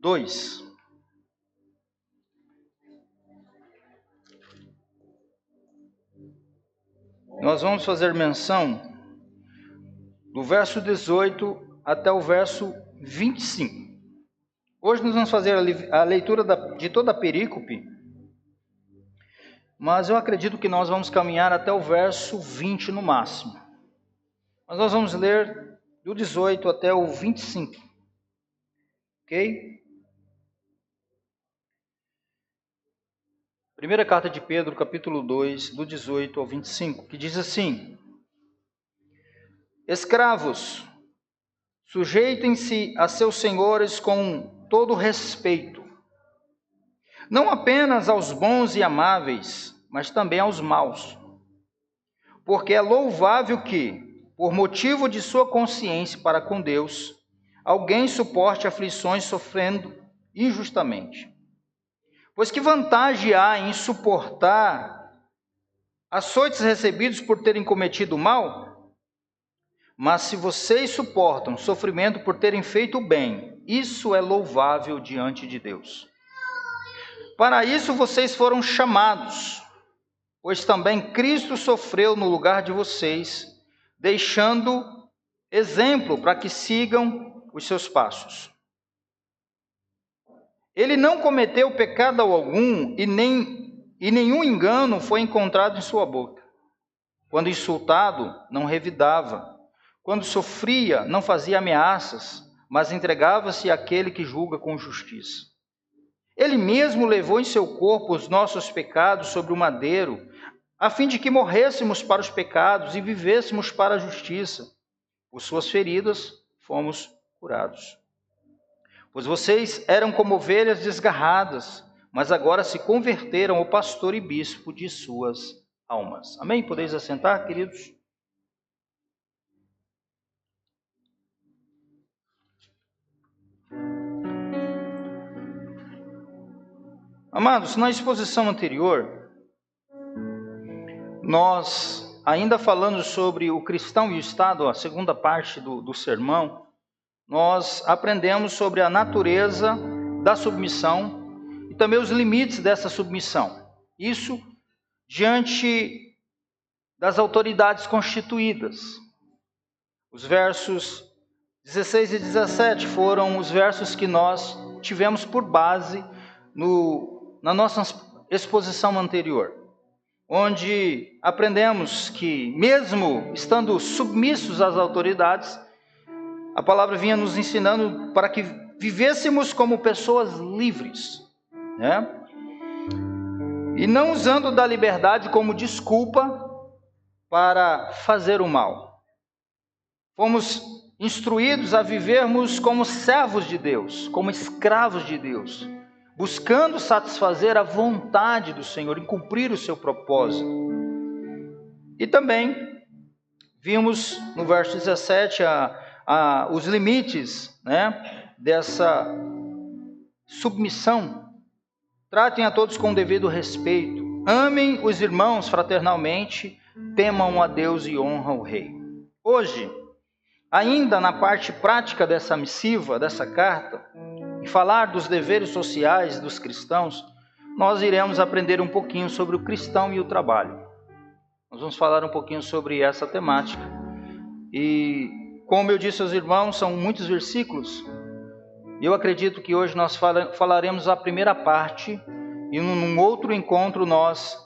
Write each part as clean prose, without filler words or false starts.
2. Nós vamos fazer menção do verso 18 até o verso 25. Hoje nós vamos fazer a leitura de toda a perícope, mas eu acredito que nós vamos caminhar até o verso 20 no máximo. Mas nós vamos ler do 18 até o 25. Ok? Primeira carta de Pedro, capítulo 2, do 18 ao 25, que diz assim: Escravos, sujeitem-se a seus senhores com todo respeito, não apenas aos bons e amáveis, mas também aos maus. Porque é louvável que, por motivo de sua consciência para com Deus, alguém suporte aflições sofrendo injustamente. Pois que vantagem há em suportar açoites recebidos por terem cometido o mal? Mas se vocês suportam sofrimento por terem feito o bem, isso é louvável diante de Deus. Para isso vocês foram chamados, pois também Cristo sofreu no lugar de vocês, deixando exemplo para que sigam os seus passos. Ele não cometeu pecado algum e nenhum engano foi encontrado em sua boca. Quando insultado, não revidava. Quando sofria, não fazia ameaças, mas entregava-se àquele que julga com justiça. Ele mesmo levou em seu corpo os nossos pecados sobre o madeiro, a fim de que morrêssemos para os pecados e vivêssemos para a justiça. Por suas feridas, fomos curados. Pois vocês eram como ovelhas desgarradas, mas agora se converteram ao pastor e bispo de suas almas. Amém? Podeis assentar, queridos? Amados, na exposição anterior, nós, ainda falando sobre o cristão e o Estado, a segunda parte do sermão, nós aprendemos sobre a natureza da submissão e também os limites dessa submissão. Isso diante das autoridades constituídas. Os versos 16 e 17 foram os versos que nós tivemos por base na nossa exposição anterior, onde aprendemos que, mesmo estando submissos às autoridades, a palavra vinha nos ensinando para que vivêssemos como pessoas livres, né? E não usando da liberdade como desculpa para fazer o mal. Fomos instruídos a vivermos como servos de Deus, como escravos de Deus, buscando satisfazer a vontade do Senhor e cumprir o seu propósito. E também vimos no verso 17 os limites, né, dessa submissão. Tratem a todos com devido respeito. Amem os irmãos fraternalmente. Temam a Deus e honram o Rei. Hoje, ainda na parte prática dessa missiva, dessa carta, e falar dos deveres sociais dos cristãos, nós iremos aprender um pouquinho sobre o cristão e o trabalho. Nós vamos falar um pouquinho sobre essa temática. E, como eu disse aos irmãos, são muitos versículos. E eu acredito que hoje nós falaremos a primeira parte e num outro encontro nós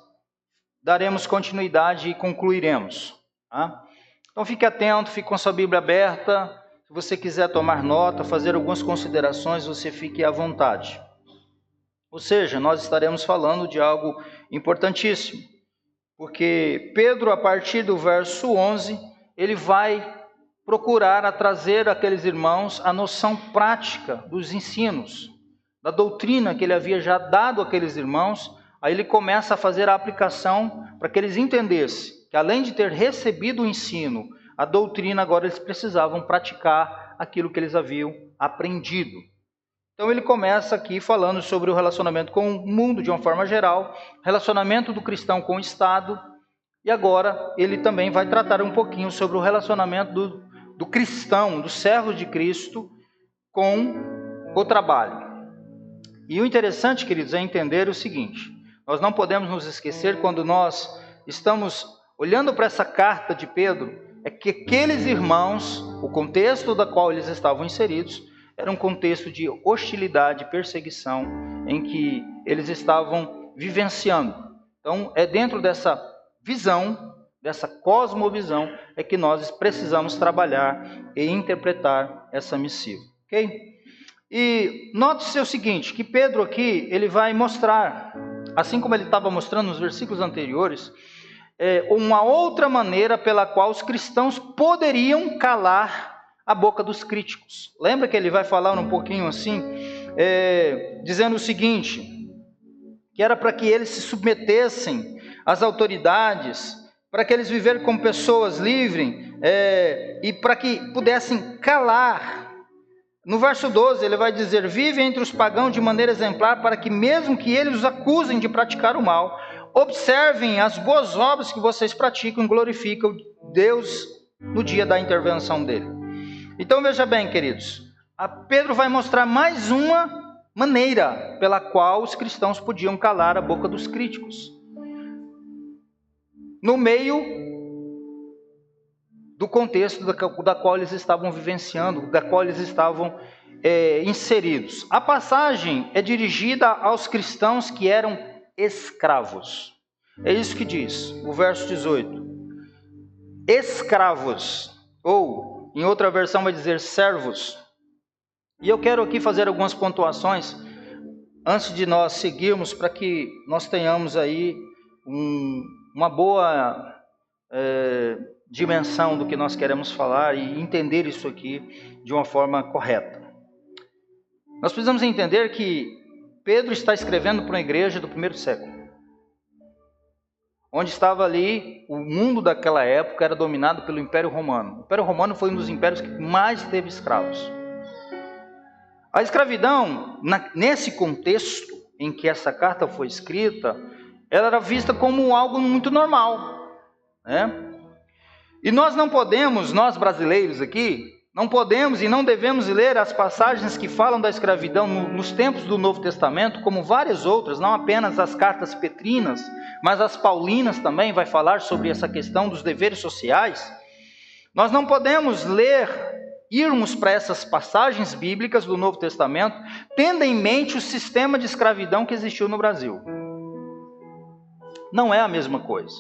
daremos continuidade e concluiremos. Tá? Então fique atento, fique com a sua Bíblia aberta. Se você quiser tomar nota, fazer algumas considerações, você fique à vontade. Ou seja, nós estaremos falando de algo importantíssimo. Porque Pedro, a partir do verso 11, ele vai procurar trazer àqueles irmãos a noção prática dos ensinos, da doutrina que ele havia já dado àqueles irmãos. Aí ele começa a fazer a aplicação para que eles entendessem que, além de ter recebido o ensino, a doutrina, agora eles precisavam praticar aquilo que eles haviam aprendido. Então ele começa aqui falando sobre o relacionamento com o mundo de uma forma geral, relacionamento do cristão com o Estado, e agora ele também vai tratar um pouquinho sobre o relacionamento do cristão, do servo de Cristo, com o trabalho. E o interessante, queridos, é entender o seguinte: nós não podemos nos esquecer, quando nós estamos olhando para essa carta de Pedro, é que aqueles irmãos, o contexto da qual eles estavam inseridos, era um contexto de hostilidade, perseguição, em que eles estavam vivenciando. Então, é dentro dessa visão, dessa cosmovisão, é que nós precisamos trabalhar e interpretar essa missiva, ok? E note-se o seguinte, que Pedro aqui, ele vai mostrar, assim como ele estava mostrando nos versículos anteriores, uma outra maneira pela qual os cristãos poderiam calar a boca dos críticos. Lembra que ele vai falar um pouquinho assim, dizendo o seguinte, que era para que eles se submetessem às autoridades, para que eles vivessem como pessoas livres, e para que pudessem calar. No verso 12 ele vai dizer: vive entre os pagãos de maneira exemplar, para que mesmo que eles os acusem de praticar o mal, observem as boas obras que vocês praticam e glorificam Deus no dia da intervenção dele. Então veja bem, queridos, Pedro vai mostrar mais uma maneira pela qual os cristãos podiam calar a boca dos críticos, no meio do contexto da qual eles estavam vivenciando, da qual eles estavam inseridos. A passagem é dirigida aos cristãos que eram escravos. É isso que diz o verso 18. Escravos, ou em outra versão vai dizer servos. E eu quero aqui fazer algumas pontuações antes de nós seguirmos, para que nós tenhamos aí uma boa dimensão do que nós queremos falar e entender isso aqui de uma forma correta. Nós precisamos entender que Pedro está escrevendo para uma igreja do primeiro século, onde estava ali, o mundo daquela época era dominado pelo Império Romano. O Império Romano foi um dos impérios que mais teve escravos. A escravidão, nesse contexto em que essa carta foi escrita, ela era vista como algo muito normal, né? E nós não podemos, nós brasileiros aqui, não podemos e não devemos ler as passagens que falam da escravidão nos tempos do Novo Testamento, como várias outras, não apenas as cartas petrinas, mas as paulinas também vai falar sobre essa questão dos deveres sociais. Nós não podemos irmos para essas passagens bíblicas do Novo Testamento, tendo em mente o sistema de escravidão que existiu no Brasil. Não é a mesma coisa.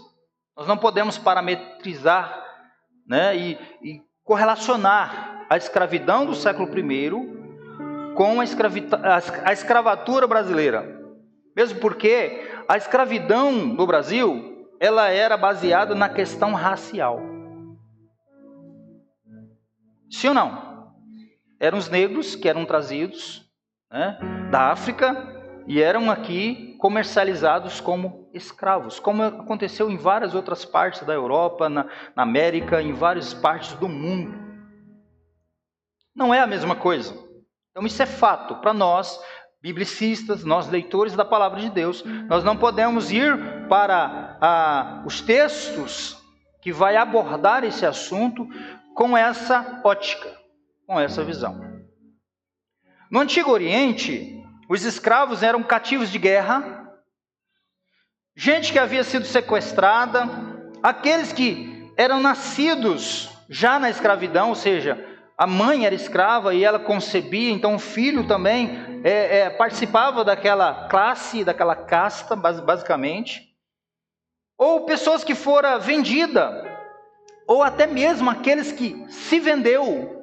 Nós não podemos parametrizar, né, e correlacionar a escravidão do século I com a escravatura brasileira. Mesmo porque a escravidão no Brasil, ela era baseada na questão racial. Sim ou não? Eram os negros que eram trazidos, né, da África e eram aqui comercializados como escravos, como aconteceu em várias outras partes da Europa, na América, em várias partes do mundo. Não é a mesma coisa. Então isso é fato para nós, biblicistas, nós leitores da palavra de Deus. Nós não podemos ir para os textos que vai abordar esse assunto com essa ótica, com essa visão. No Antigo Oriente, os escravos eram cativos de guerra, gente que havia sido sequestrada, aqueles que eram nascidos já na escravidão, ou seja, a mãe era escrava e ela concebia, então o filho também participava daquela classe, daquela casta, basicamente. Ou pessoas que foram vendidas, ou até mesmo aqueles que se vendeu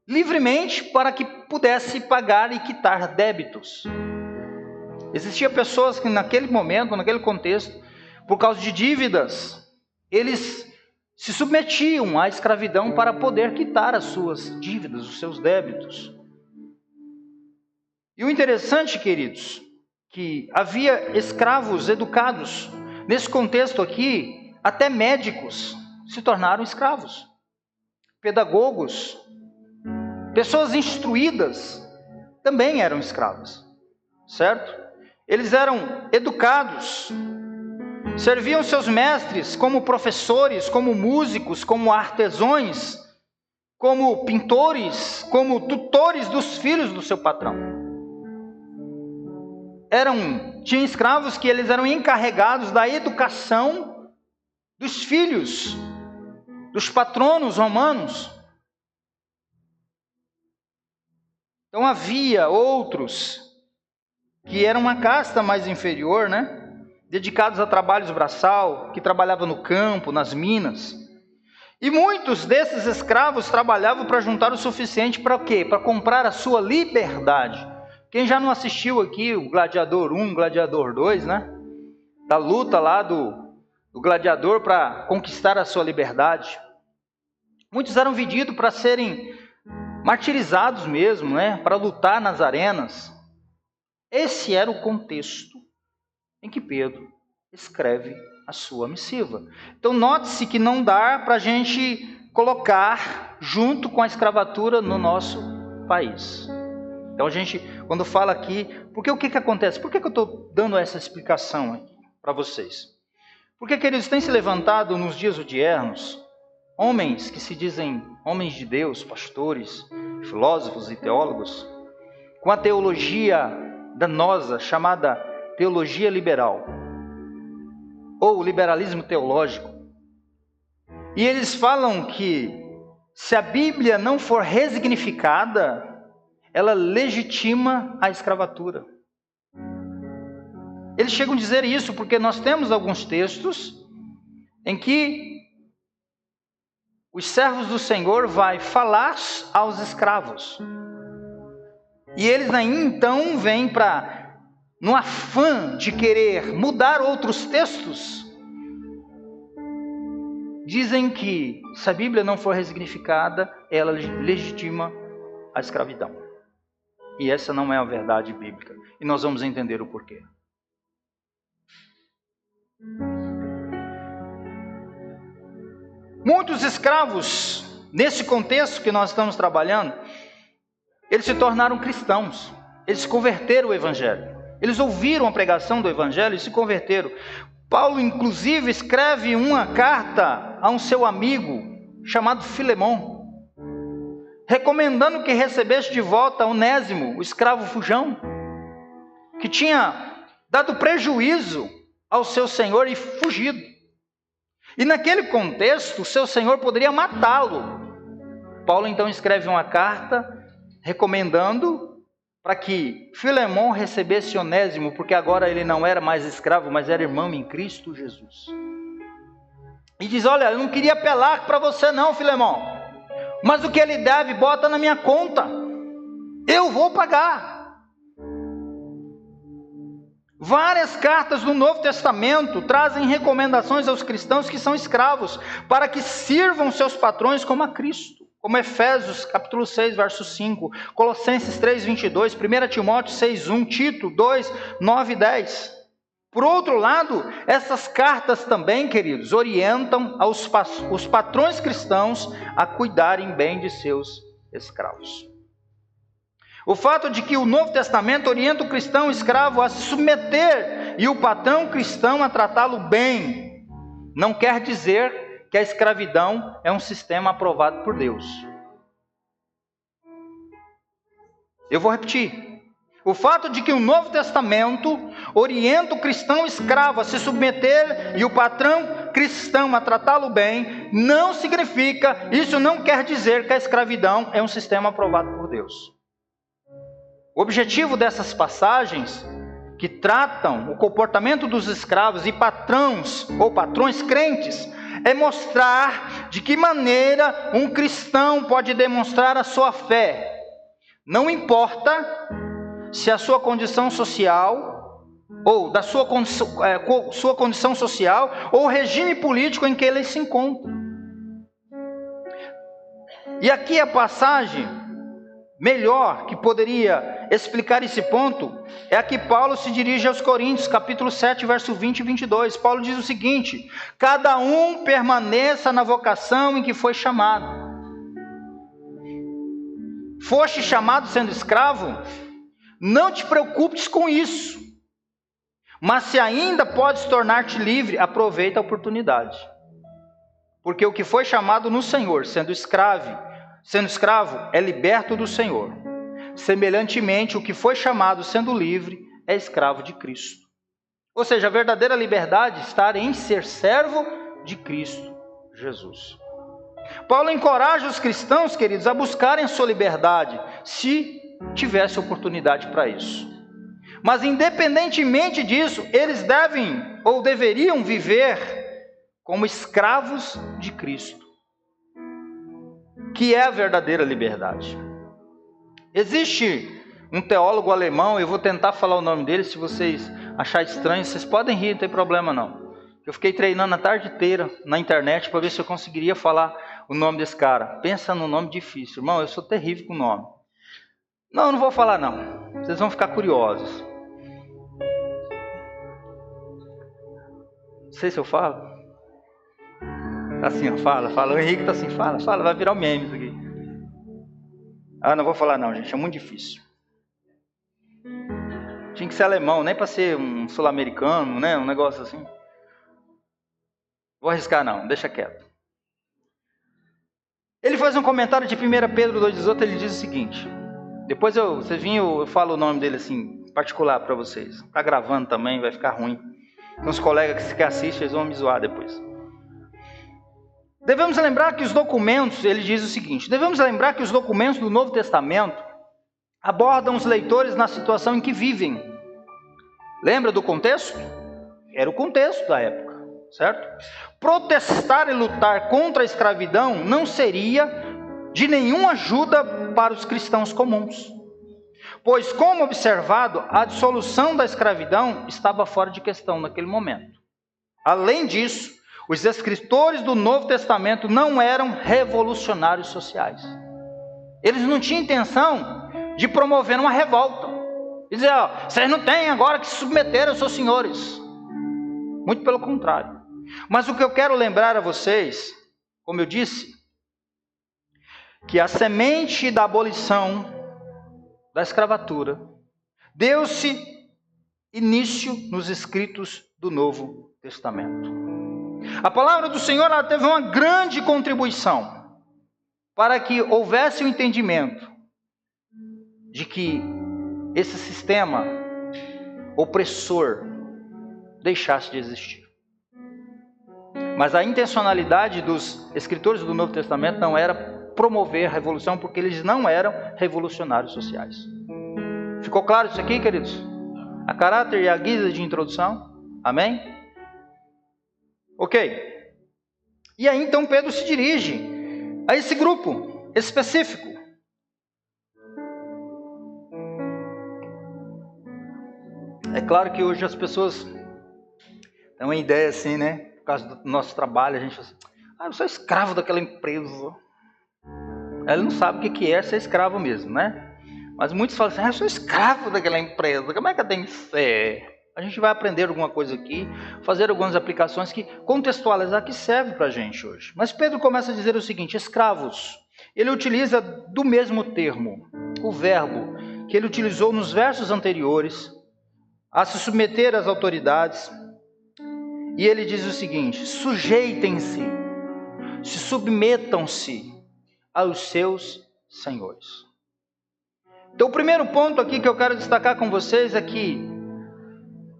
livremente para que pudesse pagar e quitar débitos. Existiam pessoas que naquele momento, naquele contexto, por causa de dívidas, eles se submetiam à escravidão para poder quitar as suas dívidas, os seus débitos. E o interessante, queridos, que havia escravos educados. Nesse contexto aqui, até médicos se tornaram escravos. Pedagogos, pessoas instruídas também eram escravos, certo? Eles eram educados, serviam seus mestres como professores, como músicos, como artesãos, como pintores, como tutores dos filhos do seu patrão. tinha escravos que eles eram encarregados da educação dos filhos, dos patronos romanos. Então havia outros que eram uma casta mais inferior, dedicados a trabalhos braçal, que trabalhavam no campo, nas minas. E muitos desses escravos trabalhavam para juntar o suficiente para quê? Para comprar a sua liberdade. Quem já não assistiu aqui o Gladiador 1, Gladiador 2, da luta lá do gladiador para conquistar a sua liberdade. Muitos eram vendidos para serem martirizados mesmo, para lutar nas arenas. Esse era o contexto em que Pedro escreve a sua missiva. Então note-se que não dá para a gente colocar junto com a escravatura no nosso país. Então a gente, quando fala aqui, porque o que acontece? Por que eu estou dando essa explicação aqui para vocês? Porque, queridos, tem se levantado nos dias odiernos homens que se dizem homens de Deus, pastores, filósofos e teólogos, com a teologia danosa chamada teologia liberal, ou liberalismo teológico. E eles falam que se a Bíblia não for resignificada, ela legitima a escravatura. Eles chegam a dizer isso porque nós temos alguns textos em que os servos do Senhor vai falar aos escravos. E eles aí então vêm para, no afã de querer mudar outros textos, dizem que se a Bíblia não for resignificada, ela legitima a escravidão. E essa não é a verdade bíblica. E nós vamos entender o porquê. Muitos escravos, nesse contexto que nós estamos trabalhando, eles se tornaram cristãos. Eles se converteram ao Evangelho. Eles ouviram a pregação do Evangelho e se converteram. Paulo, inclusive, escreve uma carta a um seu amigo chamado Filemão, recomendando que recebesse de volta Onésimo, o escravo fujão, que tinha dado prejuízo ao seu senhor e fugido. E naquele contexto, o seu senhor poderia matá-lo. Paulo então escreve uma carta recomendando para que Filemão recebesse Onésimo, porque agora ele não era mais escravo, mas era irmão em Cristo Jesus. E diz, olha, eu não queria apelar para você não, Filemão, mas o que ele deve, bota na minha conta, eu vou pagar. Várias cartas do Novo Testamento trazem recomendações aos cristãos que são escravos, para que sirvam seus patrões como a Cristo. Como Efésios capítulo 6, verso 5, Colossenses 3, 22, 1 Timóteo 6, 1, Tito 2, 9 e 10. Por outro lado, essas cartas também, queridos, orientam os patrões cristãos a cuidarem bem de seus escravos. O fato de que o Novo Testamento orienta o cristão escravo a se submeter e o patrão cristão a tratá-lo bem, não quer dizer que a escravidão é um sistema aprovado por Deus. Eu vou repetir. O fato de que o Novo Testamento orienta o cristão escravo a se submeter e o patrão cristão a tratá-lo bem, não significa, isso não quer dizer que a escravidão é um sistema aprovado por Deus. O objetivo dessas passagens que tratam o comportamento dos escravos e patrões ou patrões crentes é mostrar de que maneira um cristão pode demonstrar a sua fé. Não importa se a sua condição social, ou da sua condição social, ou o regime político em que ele se encontra. E aqui a passagem melhor que poderia explicar esse ponto é a que Paulo se dirige aos Coríntios, capítulo 7, verso 20 e 22. Paulo diz o seguinte: cada um permaneça na vocação em que foi chamado. Foste chamado sendo escravo? Não te preocupes com isso. Mas se ainda podes tornar-te livre, aproveita a oportunidade. Porque o que foi chamado no Senhor, sendo escravo, é liberto do Senhor. Semelhantemente, o que foi chamado sendo livre, é escravo de Cristo. Ou seja, a verdadeira liberdade está em ser servo de Cristo Jesus. Paulo encoraja os cristãos, queridos, a buscarem a sua liberdade, se tivesse oportunidade para isso. Mas independentemente disso, eles devem ou deveriam viver como escravos de Cristo, que é a verdadeira liberdade. Existe um teólogo alemão, eu vou tentar falar o nome dele, se vocês acharem estranho, vocês podem rir, não tem problema não. Eu fiquei treinando a tarde inteira na internet para ver se eu conseguiria falar o nome desse cara. Pensa no nome difícil, irmão, eu sou terrível com o nome. Não, não vou falar não, vocês vão ficar curiosos. Não sei se eu falo. Tá assim, ó, fala. O Henrique tá assim, fala, vai virar um meme isso aqui. Ah, não vou falar não, gente, é muito difícil. Tinha que ser alemão, nem para ser um sul-americano, né? Um negócio assim. Vou arriscar não, deixa quieto. Ele faz um comentário de 1 Pedro 2,18, ele diz o seguinte. Depois eu falo o nome dele assim, particular para vocês. Tá gravando também, vai ficar ruim. Tem uns colegas que assistem, eles vão me zoar depois. Devemos lembrar que os documentos, ele diz o seguinte, devemos lembrar que os documentos do Novo Testamento abordam os leitores na situação em que vivem. Lembra do contexto? Era o contexto da época, certo? Protestar e lutar contra a escravidão não seria de nenhuma ajuda para os cristãos comuns. Pois, como observado, a dissolução da escravidão estava fora de questão naquele momento. Além disso, os escritores do Novo Testamento não eram revolucionários sociais. Eles não tinham intenção de promover uma revolta. Dizer, vocês não têm agora que se submeter aos seus senhores. Muito pelo contrário. Mas o que eu quero lembrar a vocês, como eu disse, que a semente da abolição da escravatura deu-se início nos escritos do Novo Testamento. A palavra do Senhor ela teve uma grande contribuição para que houvesse o entendimento de que esse sistema opressor deixasse de existir. Mas a intencionalidade dos escritores do Novo Testamento não era promover a revolução, porque eles não eram revolucionários sociais. Ficou claro isso aqui, queridos? A caráter e a guisa de introdução? Amém? Ok. E aí então Pedro se dirige a esse grupo específico. É claro que hoje as pessoas têm uma ideia assim, né? Por causa do nosso trabalho, a gente fala assim, eu sou escravo daquela empresa. Ele não sabe o que é ser escravo mesmo, né? Mas muitos falam assim, eu sou escravo daquela empresa, como é que eu tenho que ser? A gente vai aprender alguma coisa aqui, fazer algumas aplicações que contextualizar que serve para a gente hoje. Mas Pedro começa a dizer o seguinte, escravos. Ele utiliza do mesmo termo, o verbo que ele utilizou nos versos anteriores, a se submeter às autoridades. E ele diz o seguinte, sujeitem-se, se submetam-se aos seus senhores. Então o primeiro ponto aqui que eu quero destacar com vocês é que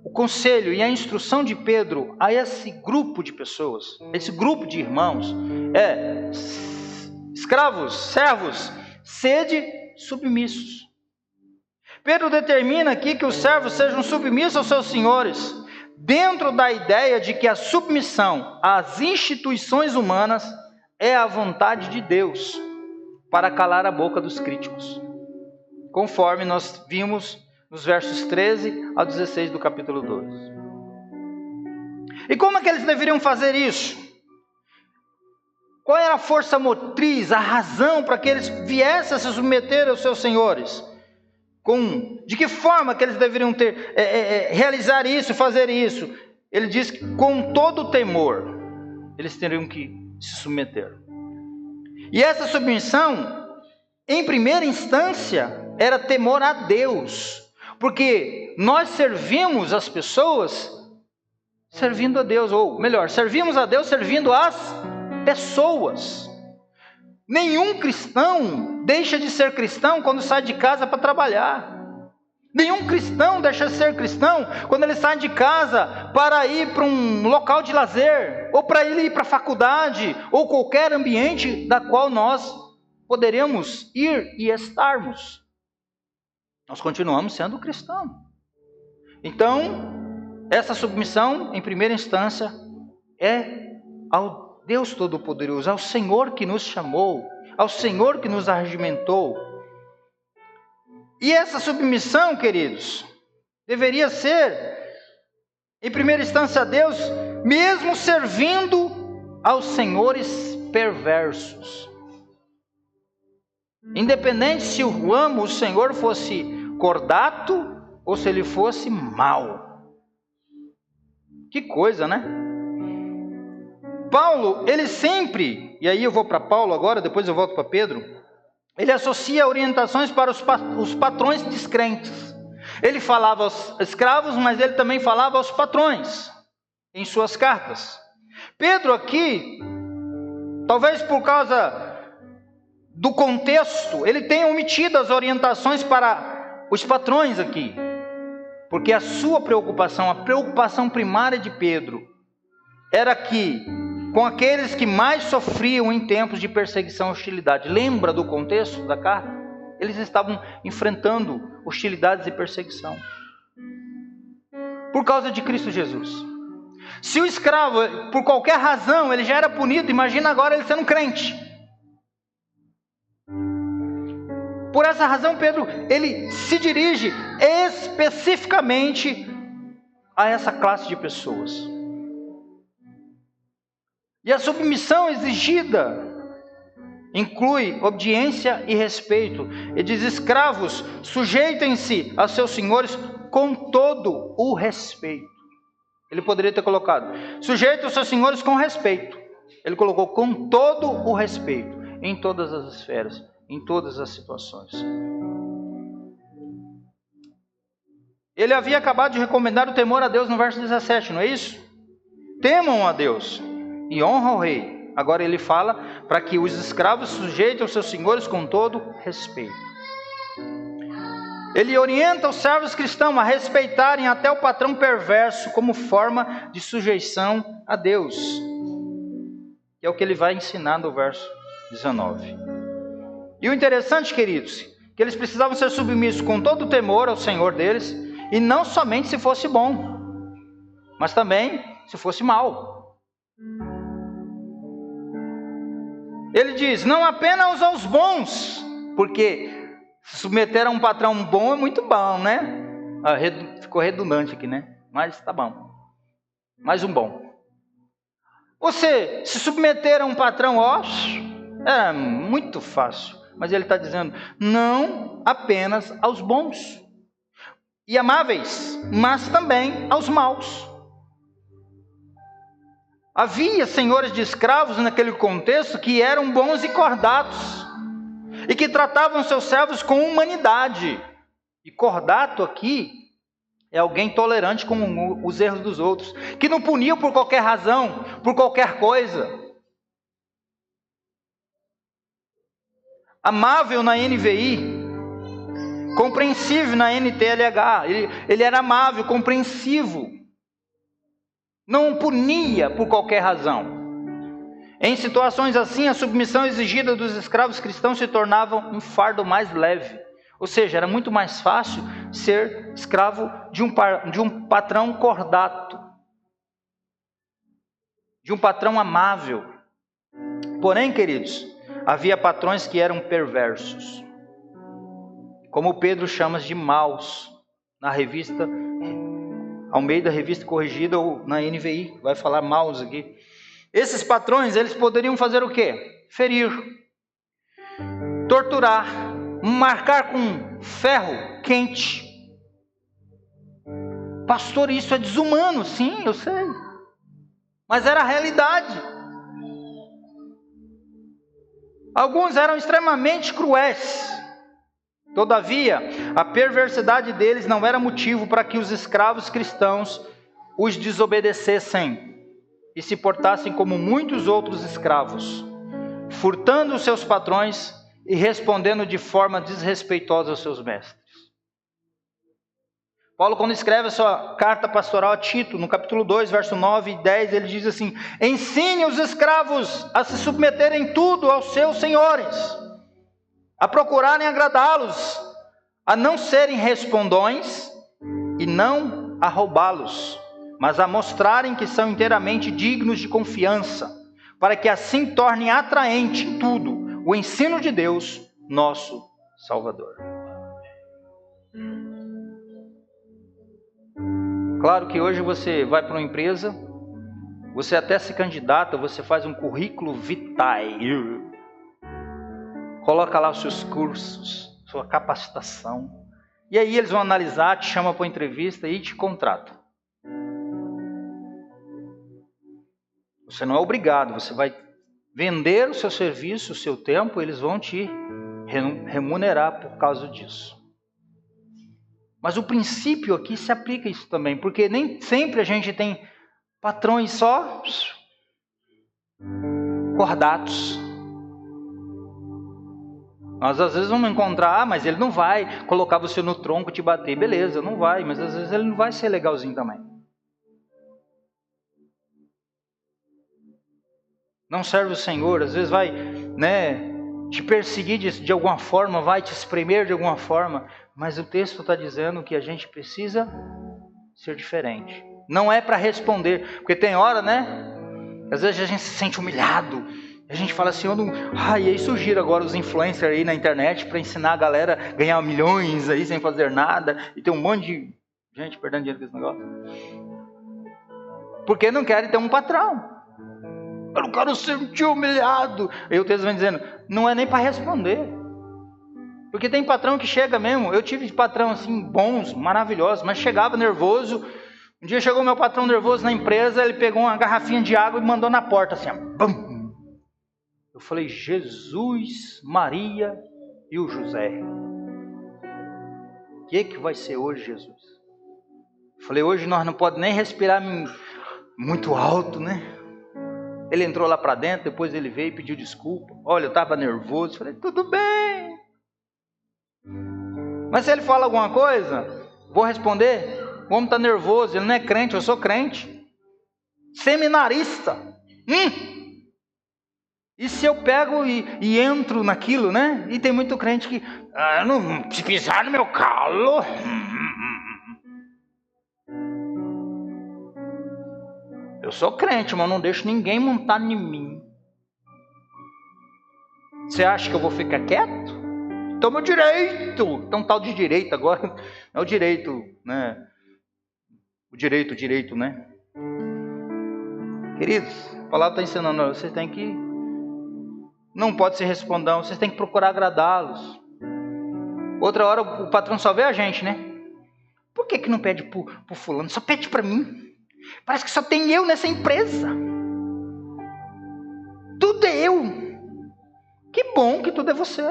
o conselho e a instrução de Pedro a esse grupo de pessoas, esse grupo de irmãos, é escravos, servos, sede submissos. Pedro determina aqui que os servos sejam submissos aos seus senhores, dentro da ideia de que a submissão às instituições humanas é a vontade de Deus para calar a boca dos críticos, conforme nós vimos nos versos 13 a 16 do capítulo 2. E como é que eles deveriam fazer isso? Qual era a força motriz, a razão para que eles viessem a se submeter aos seus senhores? De que forma que eles deveriam realizar isso, fazer isso? Ele diz que com todo temor eles teriam que se submeter. E essa submissão, em primeira instância, era temor a Deus. Porque nós servimos as pessoas servindo a Deus, ou melhor, servimos a Deus servindo as pessoas. Nenhum cristão deixa de ser cristão quando sai de casa para trabalhar. Nenhum cristão deixa de ser cristão quando ele sai de casa para ir para um local de lazer, ou para ele ir para a faculdade, ou qualquer ambiente da qual nós poderemos ir e estarmos. Nós continuamos sendo cristão. Então, essa submissão, em primeira instância, é ao Deus Todo-Poderoso, ao Senhor que nos chamou, ao Senhor que nos arregimentou. E essa submissão, queridos, deveria ser, em primeira instância, a Deus, mesmo servindo aos senhores perversos. Independente se o amo, o Senhor, fosse cordato ou se ele fosse mau. Que coisa, né? Paulo, ele sempre, e aí eu vou para Paulo agora, depois eu volto para Pedro, ele associa orientações para os patrões descrentes. Ele falava aos escravos, mas ele também falava aos patrões, em suas cartas. Pedro aqui, talvez por causa do contexto, ele tem omitido as orientações para os patrões aqui. Porque a sua preocupação, a preocupação primária de Pedro, era que, com aqueles que mais sofriam em tempos de perseguição e hostilidade. Lembra do contexto da carta? Eles estavam enfrentando hostilidades e perseguição. Por causa de Cristo Jesus. Se o escravo, por qualquer razão, ele já era punido, imagina agora ele sendo crente. Por essa razão, Pedro, ele se dirige especificamente a essa classe de pessoas. E a submissão exigida inclui obediência e respeito. Ele diz: escravos, sujeitem-se a seus senhores com todo o respeito. Ele poderia ter colocado: sujeitem os seus senhores com respeito. Ele colocou com todo o respeito, em todas as esferas, em todas as situações. Ele havia acabado de recomendar o temor a Deus no verso 17, não é isso? Temam a Deus e honra o rei. Agora ele fala para que os escravos sujeitem os seus senhores com todo respeito. Ele orienta os servos cristãos a respeitarem até o patrão perverso como forma de sujeição a Deus. Que é o que ele vai ensinar no verso 19. E o interessante, queridos, que eles precisavam ser submissos com todo o temor ao Senhor deles, e não somente se fosse bom, mas também se fosse mal. Ele diz: não apenas aos bons, porque se submeter a um patrão bom é muito bom, né? Ficou redundante aqui, né? Mas tá bom. Mais um bom. Você se submeter a um patrão, é muito fácil. Mas ele está dizendo: não apenas aos bons e amáveis, mas também aos maus. Havia senhores de escravos naquele contexto que eram bons e cordatos, e que tratavam seus servos com humanidade. E cordato aqui é alguém tolerante com os erros dos outros, que não punia por qualquer razão, por qualquer coisa. Amável na NVI, compreensível na NTLH. Ele era amável, compreensivo. Não punia por qualquer razão. Em situações assim, a submissão exigida dos escravos cristãos se tornava um fardo mais leve. Ou seja, era muito mais fácil ser escravo de um patrão cordato, de um patrão amável. Porém, queridos, havia patrões que eram perversos, como Pedro chama de maus, na revista Almeida, revista corrigida, ou na NVI, vai falar maus aqui. Esses patrões, eles poderiam fazer o quê? Ferir, torturar, marcar com ferro quente. Pastor, isso é desumano. Sim, eu sei, mas era a realidade. Alguns eram extremamente cruéis. Todavia, a perversidade deles não era motivo para que os escravos cristãos os desobedecessem e se portassem como muitos outros escravos, furtando os seus patrões e respondendo de forma desrespeitosa aos seus mestres. Paulo, quando escreve a sua carta pastoral a Tito, no capítulo 2, verso 9 e 10, ele diz assim: ensine os escravos a se submeterem tudo aos seus senhores, a procurarem agradá-los, a não serem respondões e não a roubá-los, mas a mostrarem que são inteiramente dignos de confiança, para que assim tornem atraente em tudo o ensino de Deus, nosso Salvador. Claro que hoje você vai para uma empresa, você até se candidata, você faz um currículo vitae, coloca lá os seus cursos, sua capacitação, e aí eles vão analisar, te chamam para uma entrevista e te contratam. Você não é obrigado, você vai vender o seu serviço, o seu tempo, eles vão te remunerar por causa disso. Mas o princípio aqui se aplica a isso também, porque nem sempre a gente tem patrões só cordatos. Nós às vezes vamos encontrar, mas ele não vai colocar você no tronco e te bater, beleza, não vai, mas às vezes ele não vai ser legalzinho também. Não serve o Senhor, às vezes vai, te perseguir de alguma forma, vai te espremer de alguma forma, mas o texto está dizendo que a gente precisa ser diferente. Não é para responder, porque tem hora, às vezes a gente se sente humilhado, a gente fala assim, e aí surgiram agora os influencers aí na internet para ensinar a galera a ganhar milhões aí sem fazer nada, e tem um monte de gente perdendo dinheiro com esse negócio. Porque não querem ter um patrão. Eu não quero sentir humilhado. E o texto vem dizendo, não é nem para responder. Porque tem patrão que chega mesmo. Eu tive patrão assim, bons, maravilhosos, mas chegava nervoso. Um dia chegou meu patrão nervoso na empresa, ele pegou uma garrafinha de água e mandou na porta assim, bum! Eu falei, Jesus, Maria e o José. O que vai ser hoje, Jesus? Eu falei, hoje nós não podemos nem respirar muito alto, Ele entrou lá para dentro, depois ele veio e pediu desculpa. Olha, eu estava nervoso. Eu falei, tudo bem. Mas se ele fala alguma coisa, vou responder. O homem está nervoso, ele não é crente, eu sou crente. Seminarista. E se eu pego e entro naquilo, E tem muito crente que, não, se pisar no meu calo... Eu sou crente, mas não deixo ninguém montar em mim. Você acha que eu vou ficar quieto? Toma o direito. Então tal de direito agora. É o direito, O direito, Queridos, a palavra está ensinando, vocês têm que... Não pode ser respondão, vocês têm que procurar agradá-los. Outra hora o patrão só vê a gente, Por que não pede pro fulano? Só pede para mim. Parece que só tem eu nessa empresa. Tudo é eu. Que bom que tudo é você.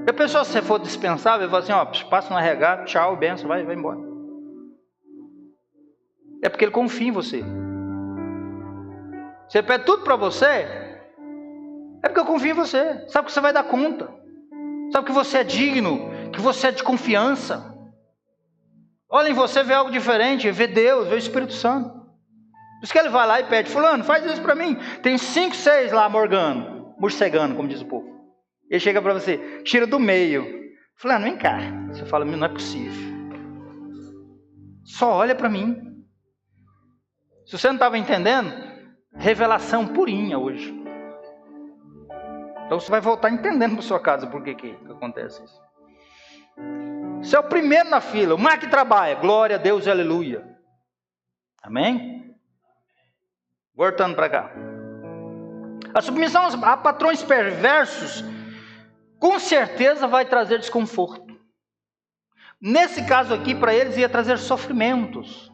E a pessoa, se você for dispensável, vai falar assim, passa no RH, tchau, benção, vai embora. É porque ele confia em você. Você pede tudo para você, é porque eu confio em você. Sabe que você vai dar conta. Sabe que você é digno, que você é de confiança. Olha em você, vê algo diferente, vê Deus, vê o Espírito Santo. Por isso que ele vai lá e pede, fulano, faz isso para mim. Tem 5, 6 lá morcegando, como diz o povo. Ele chega para você, tira do meio. Fulano, vem cá. Você fala, não é possível. Só olha para mim. Se você não estava entendendo, revelação purinha hoje. Então você vai voltar entendendo para sua casa por que acontece isso. Você é o primeiro na fila, o mais que trabalha, glória a Deus e aleluia. Amém? Voltando para cá. A submissão a patrões perversos, com certeza vai trazer desconforto. Nesse caso aqui, para eles, ia trazer sofrimentos.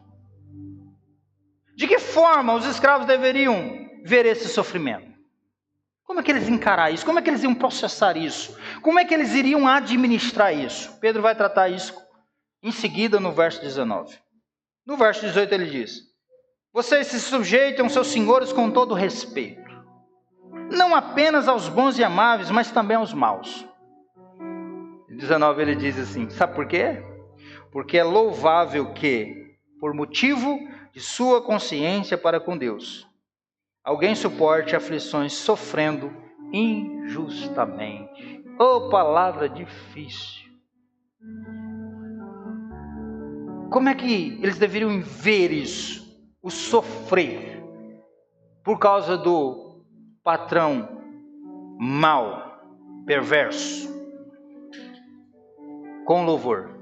De que forma os escravos deveriam ver esse sofrimento? Como é que eles iam encarar isso? Como é que eles iam processar isso? Como é que eles iriam administrar isso? Pedro vai tratar isso em seguida no verso 19. No verso 18 ele diz, vocês se sujeitam aos seus senhores com todo respeito, não apenas aos bons e amáveis, mas também aos maus. Em 19 ele diz assim, sabe por quê? porque é louvável que, por motivo de sua consciência para com Deus, alguém suporte aflições sofrendo injustamente. Oh, palavra difícil. Como é que eles deveriam ver isso? O sofrer por causa do patrão mau, perverso, com louvor.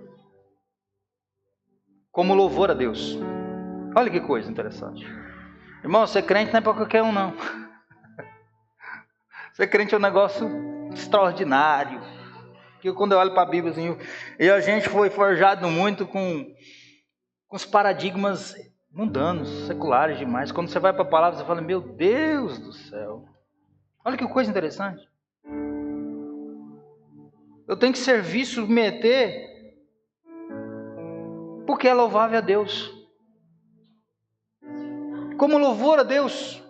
Como louvor a Deus. Olha que coisa interessante. Irmão, ser crente não é para qualquer um, não. Ser crente é um negócio extraordinário. Que quando eu olho para a Bíblia, assim, e a gente foi forjado muito com os paradigmas mundanos, seculares demais. Quando você vai para a palavra, você fala, meu Deus do céu. Olha que coisa interessante. Eu tenho que servir, submeter, porque é louvável a Deus. Como louvor a Deus.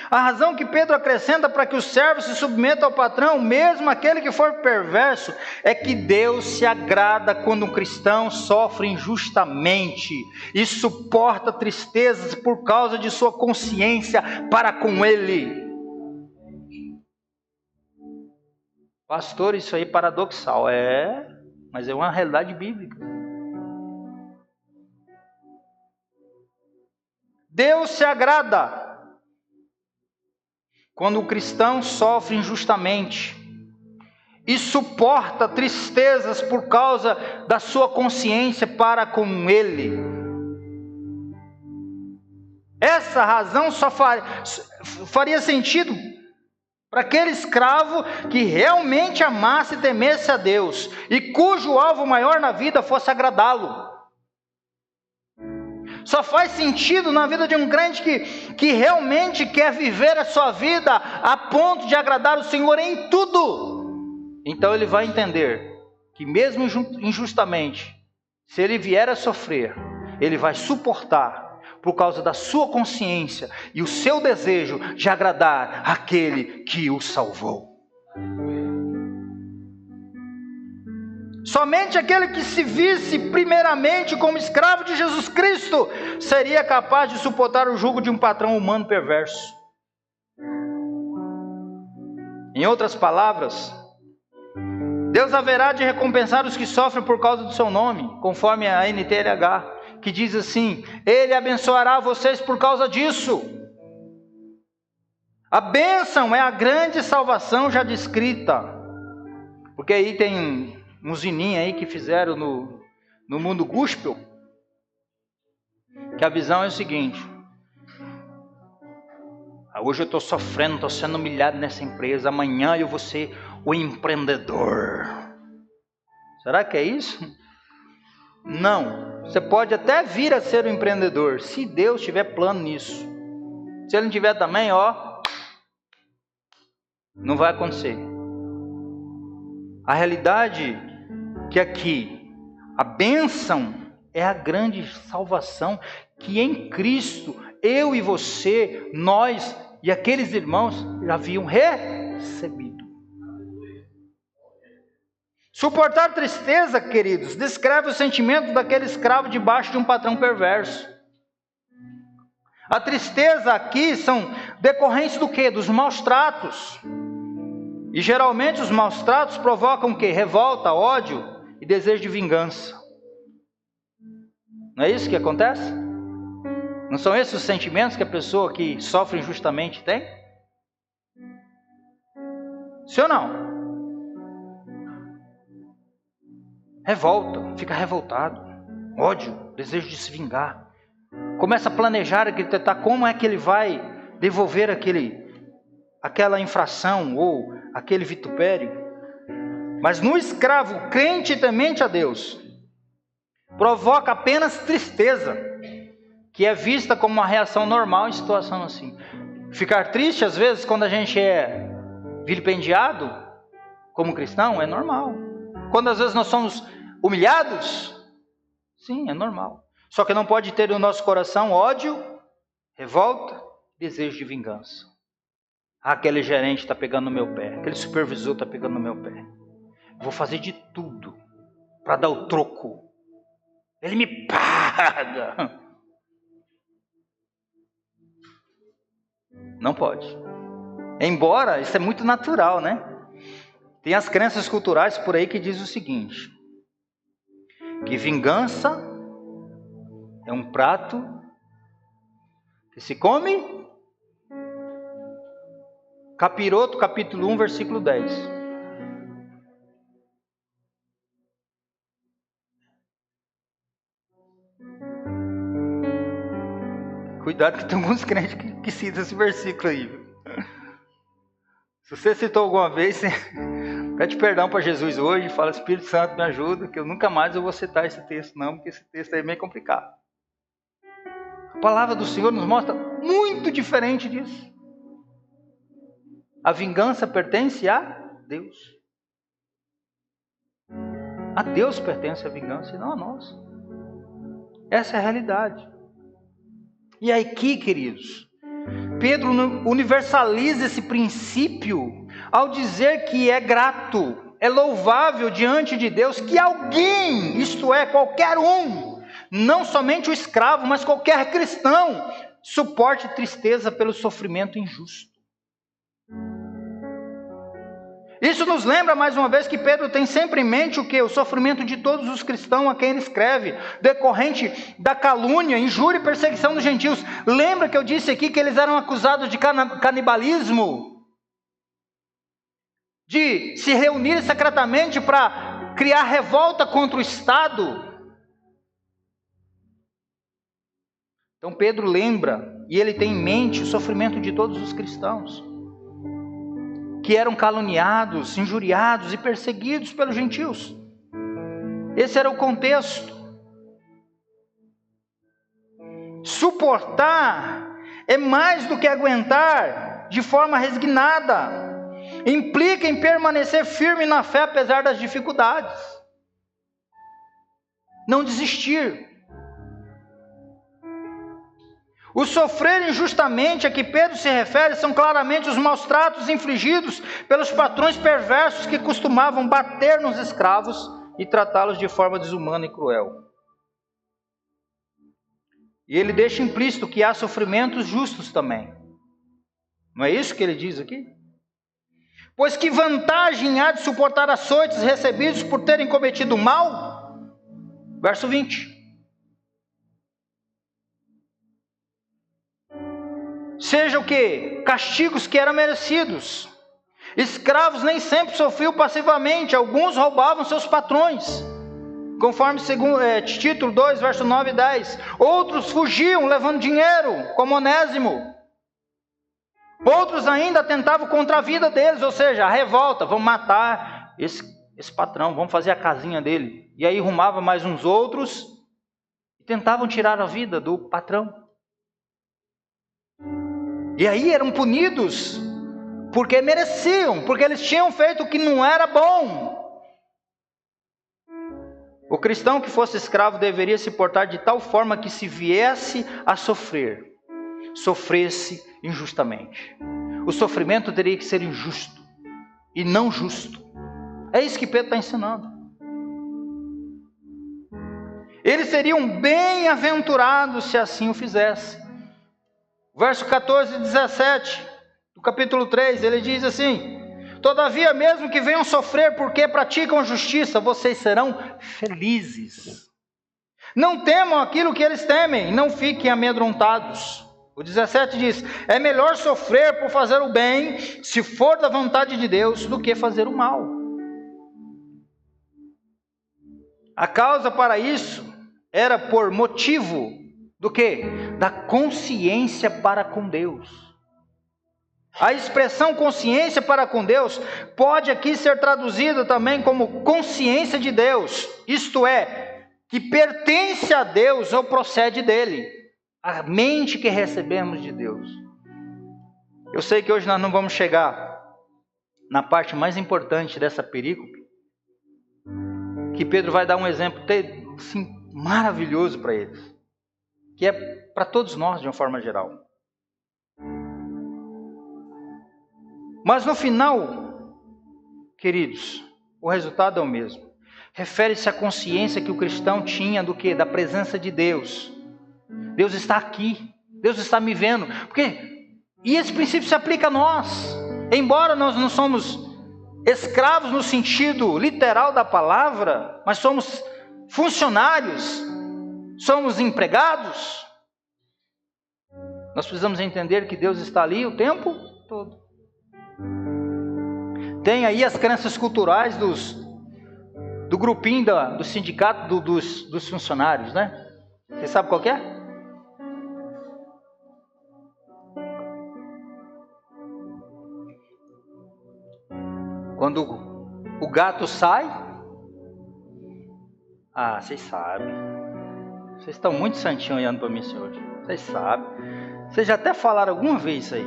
A razão que Pedro acrescenta para que o servo se submeta ao patrão, mesmo aquele que for perverso, é que Deus se agrada quando um cristão sofre injustamente e suporta tristezas por causa de sua consciência para com ele. Pastor, isso aí é paradoxal. Mas é uma realidade bíblica. Deus se agrada quando o cristão sofre injustamente e suporta tristezas por causa da sua consciência para com ele. Essa razão só faria sentido para aquele escravo que realmente amasse e temesse a Deus e cujo alvo maior na vida fosse agradá-lo. Só faz sentido na vida de um crente que realmente quer viver a sua vida a ponto de agradar o Senhor em tudo. Então ele vai entender que mesmo injustamente, se ele vier a sofrer, ele vai suportar por causa da sua consciência e o seu desejo de agradar aquele que o salvou. Somente aquele que se visse primeiramente como escravo de Jesus Cristo seria capaz de suportar o jugo de um patrão humano perverso. Em outras palavras, Deus haverá de recompensar os que sofrem por causa do seu nome, conforme a NTLH, que diz assim: Ele abençoará vocês por causa disso. A bênção é a grande salvação já descrita, porque aí tem uns zininhos aí que fizeram no mundo gospel, que a visão é o seguinte: hoje eu estou sofrendo, estou sendo humilhado nessa empresa, amanhã eu vou ser o empreendedor. Será que é isso? Não, você pode até vir a ser um empreendedor, se Deus tiver plano nisso. Se Ele não tiver também, não vai acontecer. A realidade que aqui, a bênção é a grande salvação que em Cristo, eu e você, nós e aqueles irmãos já haviam recebido. Suportar tristeza, queridos, descreve o sentimento daquele escravo debaixo de um patrão perverso. A tristeza aqui são decorrentes do quê? Dos maus tratos. E geralmente os maus tratos provocam o quê? Revolta, ódio e desejo de vingança. Não é isso que acontece? Não são esses os sentimentos que a pessoa que sofre injustamente tem? Sim ou não? Revolta, fica revoltado, ódio, desejo de se vingar. Começa a planejar, tentar como é que ele vai devolver aquela infração ou aquele vitupério. Mas no escravo crente e temente a Deus, provoca apenas tristeza, que é vista como uma reação normal em situação assim. Ficar triste às vezes quando a gente é vilipendiado como cristão é normal. Quando às vezes nós somos humilhados, sim, é normal. Só que não pode ter no nosso coração ódio, revolta, desejo de vingança. Aquele gerente está pegando no meu pé, aquele supervisor está pegando no meu pé. Vou fazer de tudo para dar o troco. Ele me paga. Não pode. Embora isso é muito natural, né? Tem as crenças culturais por aí que diz o seguinte: que vingança é um prato que se come. Capiroto, capítulo 1, versículo 10. Cuidado que tem alguns crentes que citam esse versículo aí. Se você citou alguma vez, pede perdão para Jesus hoje, fala: Espírito Santo, me ajuda, que eu nunca mais vou citar esse texto não, porque esse texto aí é meio complicado. A palavra do Senhor nos mostra muito diferente disso. A vingança pertence a Deus. A Deus pertence a vingança e não a nós. Essa é a realidade. E aqui, queridos, Pedro universaliza esse princípio ao dizer que é grato, é louvável diante de Deus que alguém, isto é, qualquer um, não somente o escravo, mas qualquer cristão, suporte tristeza pelo sofrimento injusto. Isso nos lembra mais uma vez que Pedro tem sempre em mente o que? O sofrimento de todos os cristãos a quem ele escreve, decorrente da calúnia, injúria e perseguição dos gentios. Lembra que eu disse aqui que eles eram acusados de canibalismo? De se reunirem secretamente para criar revolta contra o Estado? Então Pedro lembra, e ele tem em mente o sofrimento de todos os cristãos que eram caluniados, injuriados e perseguidos pelos gentios. Esse era o contexto. Suportar é mais do que aguentar de forma resignada. Implica em permanecer firme na fé apesar das dificuldades. Não desistir. O sofrer injustamente a que Pedro se refere são claramente os maus tratos infligidos pelos patrões perversos que costumavam bater nos escravos e tratá-los de forma desumana e cruel. E ele deixa implícito que há sofrimentos justos também. Não é isso que ele diz aqui? Pois que vantagem há de suportar açoites recebidos por terem cometido mal? Verso 20. Seja o que? Castigos que eram merecidos. Escravos nem sempre sofriam passivamente, alguns roubavam seus patrões, conforme Título 2, verso 9 e 10. Outros fugiam levando dinheiro, como Onésimo. Outros ainda tentavam contra a vida deles, ou seja, a revolta, vamos matar esse patrão, vamos fazer a casinha dele. E aí rumava mais uns outros e tentavam tirar a vida do patrão. E aí eram punidos, porque mereciam, porque eles tinham feito o que não era bom. O cristão que fosse escravo deveria se portar de tal forma que se viesse a sofrer, sofresse injustamente. O sofrimento teria que ser injusto e não justo. É isso que Pedro está ensinando. Eles seriam bem-aventurados se assim o fizesse. Verso 14 e 17, do capítulo 3, ele diz assim: todavia, mesmo que venham sofrer porque praticam justiça, vocês serão felizes. Não temam aquilo que eles temem, não fiquem amedrontados. O 17 diz: é melhor sofrer por fazer o bem, se for da vontade de Deus, do que fazer o mal. A causa para isso era por motivo do quê? Da consciência para com Deus. A expressão consciência para com Deus pode aqui ser traduzida também como consciência de Deus. Isto é, que pertence a Deus ou procede dele. A mente que recebemos de Deus. Eu sei que hoje nós não vamos chegar na parte mais importante dessa perícope, que Pedro vai dar um exemplo assim, maravilhoso para eles. Que é para todos nós de uma forma geral. Mas no final, queridos, o resultado é o mesmo. refere-se à consciência que o cristão tinha do quê? Da presença de Deus. Deus está aqui, Deus está me vendo. E esse princípio se aplica a nós. Embora nós não somos escravos no sentido literal da palavra, mas somos funcionários, somos empregados, nós precisamos entender que Deus está ali o tempo todo. Tem aí as crenças culturais do grupinho do sindicato dos funcionários, né? Você sabe qual que é? Quando o gato sai, vocês sabem. Vocês estão muito santinhos olhando para mim hoje. Vocês sabem. Vocês já até falaram alguma vez isso aí.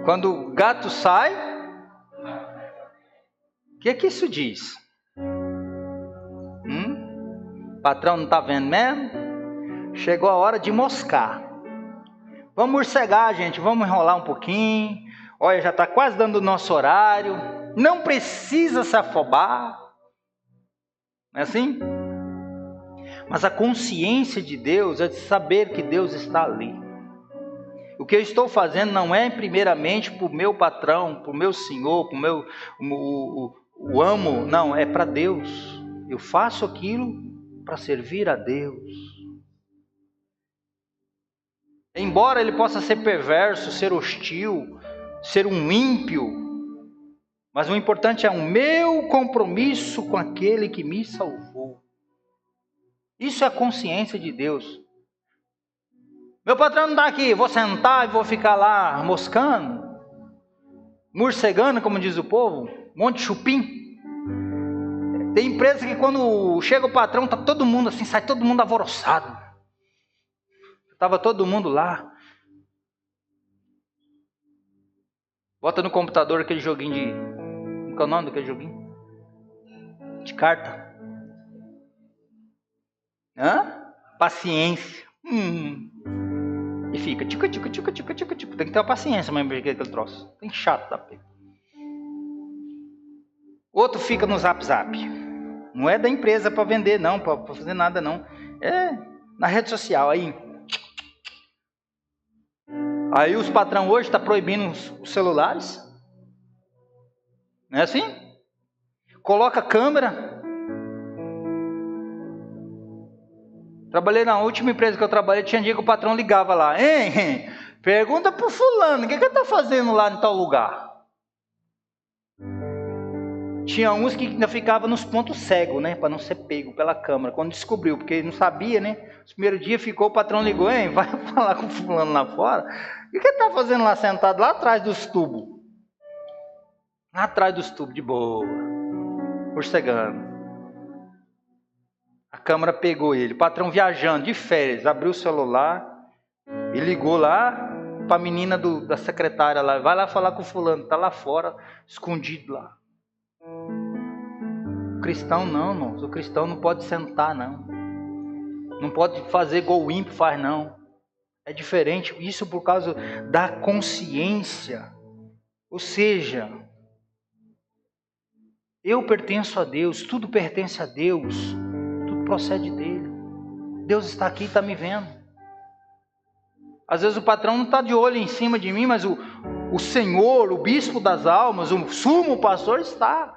Quando o gato sai, o que isso diz? O patrão não está vendo mesmo? Chegou a hora de moscar. Vamos morcegar, gente. Vamos enrolar um pouquinho. Olha, já está quase dando o nosso horário. Não precisa se afobar. Não é assim? Mas a consciência de Deus é de saber que Deus está ali. O que eu estou fazendo não é primeiramente para o meu patrão, para o meu senhor, para o amo. Não, é para Deus. Eu faço aquilo para servir a Deus. Embora ele possa ser perverso, ser hostil, ser um ímpio, mas o importante é o meu compromisso com aquele que me salvou. Isso é a consciência de Deus. Meu patrão não está aqui, vou sentar e vou ficar lá moscando, morcegando, como diz o povo, um monte de chupim. Tem empresa que quando chega o patrão, está todo mundo assim, sai todo mundo alvoroçado. Estava todo mundo lá. Bota no computador aquele joguinho de... Qual é o nome daquele joguinho? De carta. Paciência. E fica tchuca. Tem que ter uma paciência mesmo para aquele troço. Tem chato da pega. Outro fica no zap. Não é da empresa para vender não, para fazer nada não. É na rede social aí. Aí os patrão hoje estão proibindo os celulares. Não é assim? Coloca câmera. Trabalhei na última empresa que eu trabalhei, tinha dia que o patrão ligava lá. Hein? Pergunta pro fulano, o que ele está fazendo lá em tal lugar? Tinha uns que ainda ficavam nos pontos cegos, né? Para não ser pego pela câmera. Quando descobriu, porque não sabia, né? Os primeiros dias ficou, o patrão ligou, hein? Vai falar com o fulano lá fora. O que ele está fazendo lá sentado, lá atrás dos tubos? Lá atrás dos tubos, de boa. Morcegando. A câmera pegou ele. O patrão viajando, de férias, abriu o celular e ligou lá para a menina da secretária lá. Vai lá falar com o fulano, está lá fora, escondido lá. O cristão não, irmãos. O cristão não pode sentar, não. Não pode fazer igual o ímpio faz, não. É diferente. Isso por causa da consciência. Ou seja, eu pertenço a Deus, tudo pertence a Deus, tudo procede dele. Deus está aqui e está me vendo. Às vezes o patrão não está de olho em cima de mim, mas o Senhor, o bispo das almas, o sumo pastor está.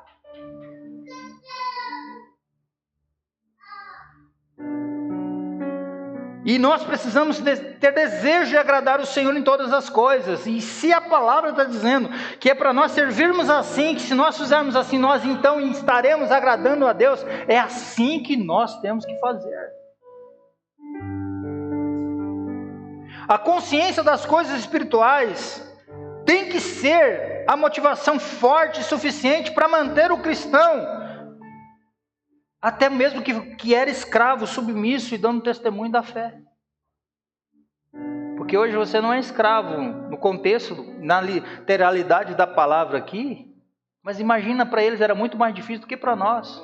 E nós precisamos ter desejo de agradar o Senhor em todas as coisas. E se a palavra está dizendo que é para nós servirmos assim, que se nós fizermos assim, nós então estaremos agradando a Deus, é assim que nós temos que fazer. A consciência das coisas espirituais tem que ser a motivação forte e suficiente para manter o cristão, até mesmo que era escravo, submisso e dando testemunho da fé. Porque hoje você não é escravo no contexto, na literalidade da palavra aqui, mas imagina, para eles era muito mais difícil do que para nós.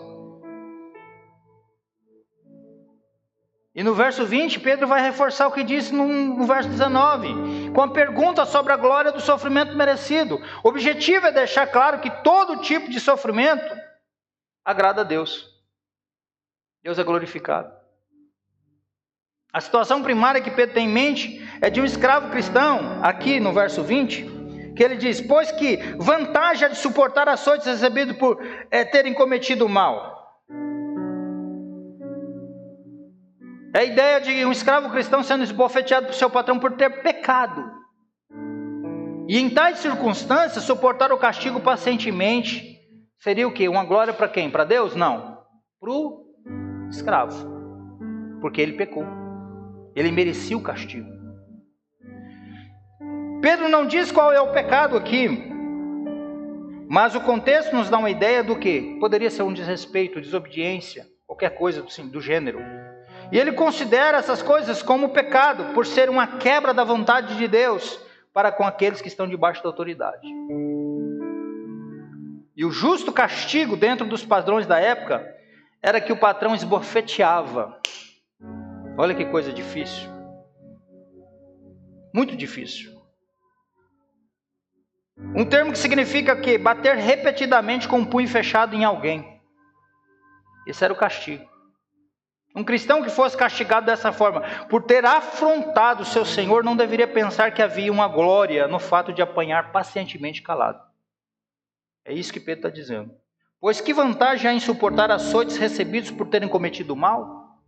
E no verso 20, Pedro vai reforçar o que disse no verso 19, com a pergunta sobre a glória do sofrimento merecido. O objetivo é deixar claro que todo tipo de sofrimento agrada a Deus. Deus é glorificado. A situação primária que Pedro tem em mente é de um escravo cristão, aqui no verso 20, que ele diz: pois que vantagem é de suportar açoites recebidos por terem cometido o mal. É a ideia de um escravo cristão sendo esbofeteado por seu patrão por ter pecado. E em tais circunstâncias, suportar o castigo pacientemente seria o quê? Uma glória para quem? Para Deus? Não. Para o escravo. Porque ele pecou. Ele merecia o castigo. Pedro não diz qual é o pecado aqui, mas o contexto nos dá uma ideia do que? Poderia ser um desrespeito, desobediência, qualquer coisa do gênero. E ele considera essas coisas como pecado, por ser uma quebra da vontade de Deus para com aqueles que estão debaixo da autoridade. E o justo castigo dentro dos padrões da época era que o patrão esbofeteava. Olha que coisa difícil. Muito difícil. Um termo que significa que bater repetidamente com o punho fechado em alguém. Esse era o castigo. Um cristão que fosse castigado dessa forma, por ter afrontado o seu Senhor, não deveria pensar que havia uma glória no fato de apanhar pacientemente calado. É isso que Pedro está dizendo. Pois que vantagem há em suportar açoites recebidos por terem cometido mal?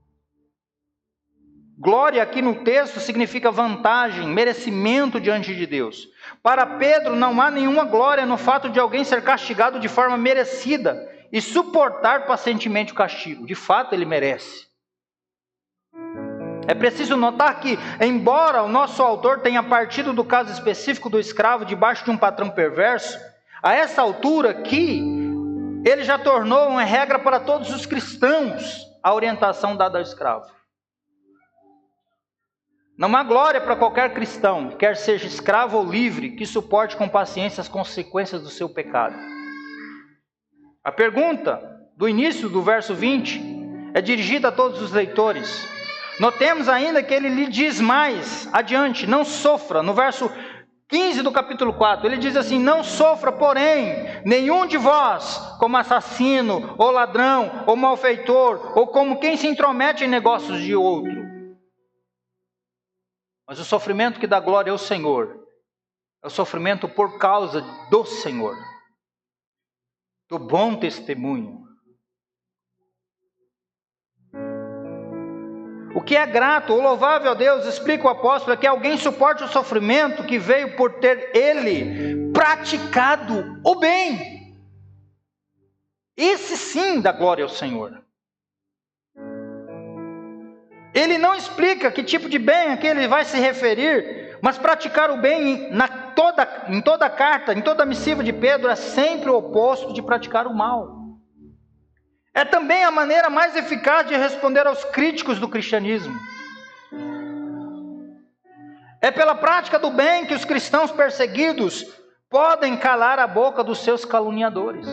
Glória aqui no texto significa vantagem, merecimento diante de Deus. Para Pedro não há nenhuma glória no fato de alguém ser castigado de forma merecida e suportar pacientemente o castigo. De fato ele merece. É preciso notar que, embora o nosso autor tenha partido do caso específico do escravo debaixo de um patrão perverso, a essa altura aqui, ele já tornou uma regra para todos os cristãos a orientação dada ao escravo. Não há glória para qualquer cristão, quer seja escravo ou livre, que suporte com paciência as consequências do seu pecado. A pergunta do início do verso 20 é dirigida a todos os leitores. Notemos ainda que ele lhe diz mais adiante: não sofra. No verso 15 do capítulo 4, ele diz assim: não sofra, porém, nenhum de vós como assassino, ou ladrão, ou malfeitor, ou como quem se intromete em negócios de outro. Mas o sofrimento que dá glória ao Senhor é o sofrimento por causa do Senhor, do bom testemunho. O que é grato ou louvável a Deus, explica o apóstolo, é que alguém suporte o sofrimento que veio por ter ele praticado o bem. Esse sim dá glória ao Senhor. Ele não explica que tipo de bem a que ele vai se referir, mas praticar o bem em toda a carta, em toda a missiva de Pedro, é sempre o oposto de praticar o mal. É também a maneira mais eficaz de responder aos críticos do cristianismo. É pela prática do bem que os cristãos perseguidos podem calar a boca dos seus caluniadores.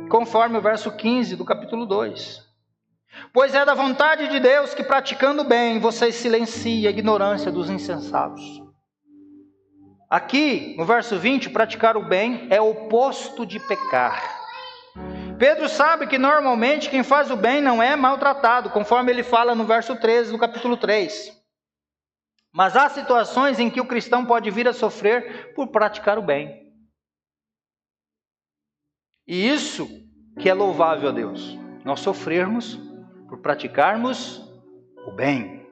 Conforme o verso 15 do capítulo 2. Pois é da vontade de Deus que, praticando o bem, vocês silenciem a ignorância dos insensatos. Aqui, no verso 20, praticar o bem é o oposto de pecar. Pedro sabe que normalmente quem faz o bem não é maltratado, conforme ele fala no verso 13 do capítulo 3. Mas há situações em que o cristão pode vir a sofrer por praticar o bem. E isso que é louvável a Deus, nós sofrermos por praticarmos o bem.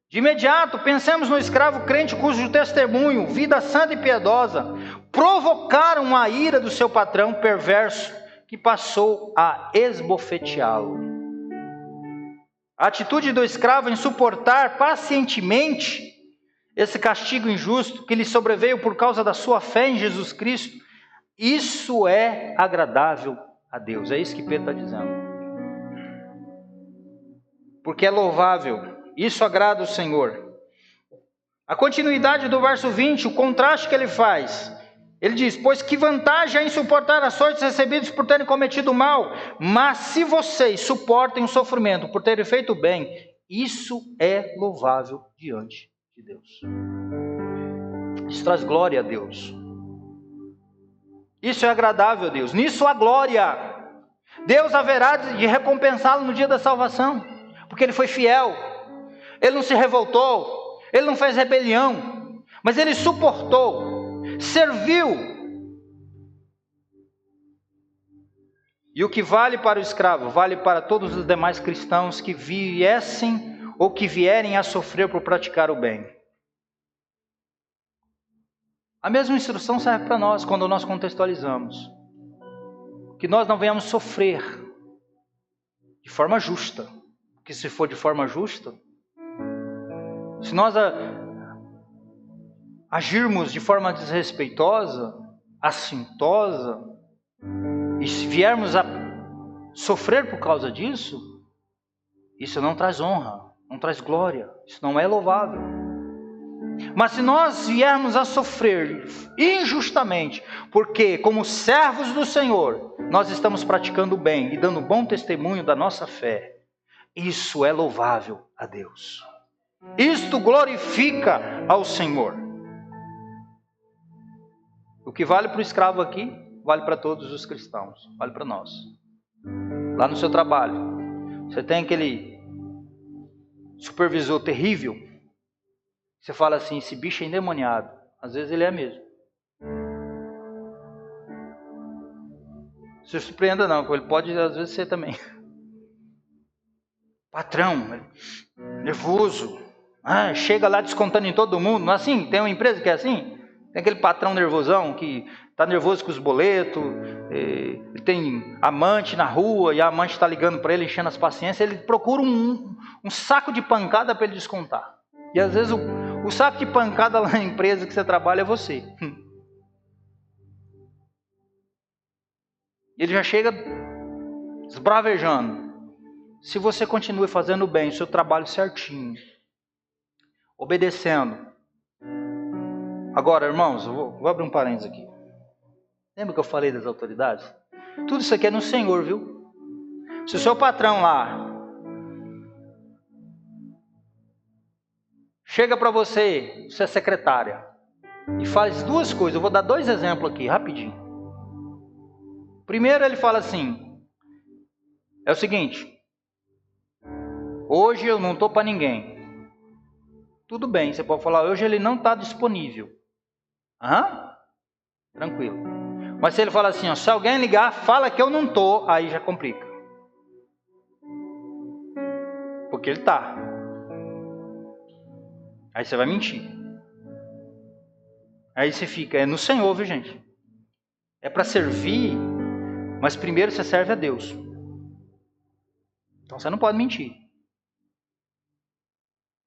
De imediato, pensemos no escravo crente cujo testemunho, vida santa e piedosa, provocaram a ira do seu patrão perverso, que passou a esbofeteá-lo. A atitude do escravo em suportar pacientemente esse castigo injusto que lhe sobreveio por causa da sua fé em Jesus Cristo, isso é agradável a Deus. É isso que Pedro está dizendo. Porque é louvável, isso agrada o Senhor. A continuidade do verso 20, o contraste que ele faz. Ele diz: pois que vantagem há em suportar açoites recebidos por terem cometido mal, mas se vocês suportem o sofrimento por terem feito bem, isso é louvável diante de Deus. Isso traz glória a Deus. Isso é agradável a Deus. Nisso há glória. Deus haverá de recompensá-lo no dia da salvação, porque ele foi fiel, ele não se revoltou, ele não fez rebelião, mas ele suportou, serviu. E o que vale para o escravo, vale para todos os demais cristãos que viessem ou que vierem a sofrer por praticar o bem. A mesma instrução serve para nós quando nós contextualizamos. Que nós não venhamos sofrer de forma justa. Porque se for de forma justa, se nós agirmos de forma desrespeitosa, assintosa, e se viermos a sofrer por causa disso, isso não traz honra, não traz glória, isso não é louvável. Mas se nós viermos a sofrer injustamente, porque como servos do Senhor, nós estamos praticando o bem e dando bom testemunho da nossa fé, isso é louvável a Deus. Isto glorifica ao Senhor. O que vale para o escravo aqui, vale para todos os cristãos, vale para nós. Lá no seu trabalho, você tem aquele supervisor terrível, você fala assim, esse bicho é endemoniado. Às vezes ele é mesmo. Se surpreenda não, ele pode às vezes ser também. Patrão, nervoso, chega lá descontando em todo mundo. Não é assim? Tem uma empresa que é assim? Tem aquele patrão nervosão que está nervoso com os boletos, ele tem amante na rua e a amante está ligando para ele, enchendo as paciências, ele procura um saco de pancada para ele descontar. E às vezes o saco de pancada lá na empresa que você trabalha é você. Ele já chega esbravejando. Se você continue fazendo bem, o seu trabalho certinho, obedecendo. Agora, irmãos, eu vou abrir um parênteses aqui. Lembra que eu falei das autoridades? Tudo isso aqui é no Senhor, viu? Se o seu patrão lá chega para você, você é secretária, e faz duas coisas, eu vou dar 2 exemplos aqui, rapidinho. Primeiro ele fala assim, é o seguinte, hoje eu não estou para ninguém. Tudo bem, você pode falar, hoje ele não está disponível. Tranquilo. Mas se ele fala assim, se alguém ligar, fala que eu não estou, aí já complica. Porque ele está. Aí você vai mentir. Aí você fica, é no Senhor, viu gente? É para servir, mas primeiro você serve a Deus. Então você não pode mentir.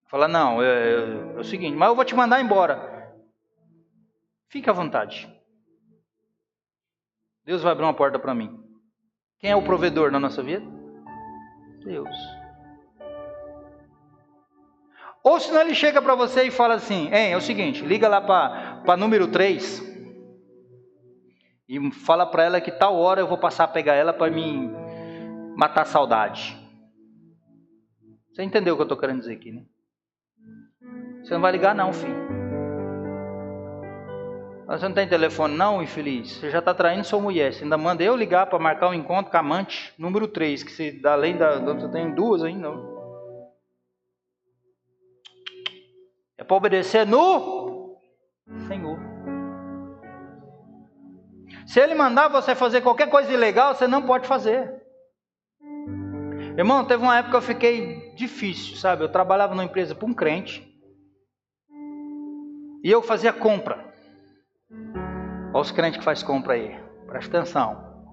Fala, não, é o seguinte, mas eu vou te mandar embora. Fique à vontade. Deus vai abrir uma porta para mim. Quem é o provedor na nossa vida? Deus. Ou senão ele chega para você e fala assim, é o seguinte, liga lá para número 3 e fala para ela que tal hora eu vou passar a pegar ela para me matar a saudade. Você entendeu o que eu estou querendo dizer aqui, né? Você não vai ligar não, filho. Você não tem telefone não, infeliz? Você já está traindo sua mulher. Você ainda manda eu ligar para marcar um encontro com a amante número 3, que você, além da você tem 2 ainda. É para obedecer no Senhor. Se ele mandar você fazer qualquer coisa ilegal, você não pode fazer. Irmão, teve uma época que eu fiquei difícil, sabe? Eu trabalhava numa empresa para um crente e eu fazia compra. Olha os crentes que fazem compra aí, presta atenção,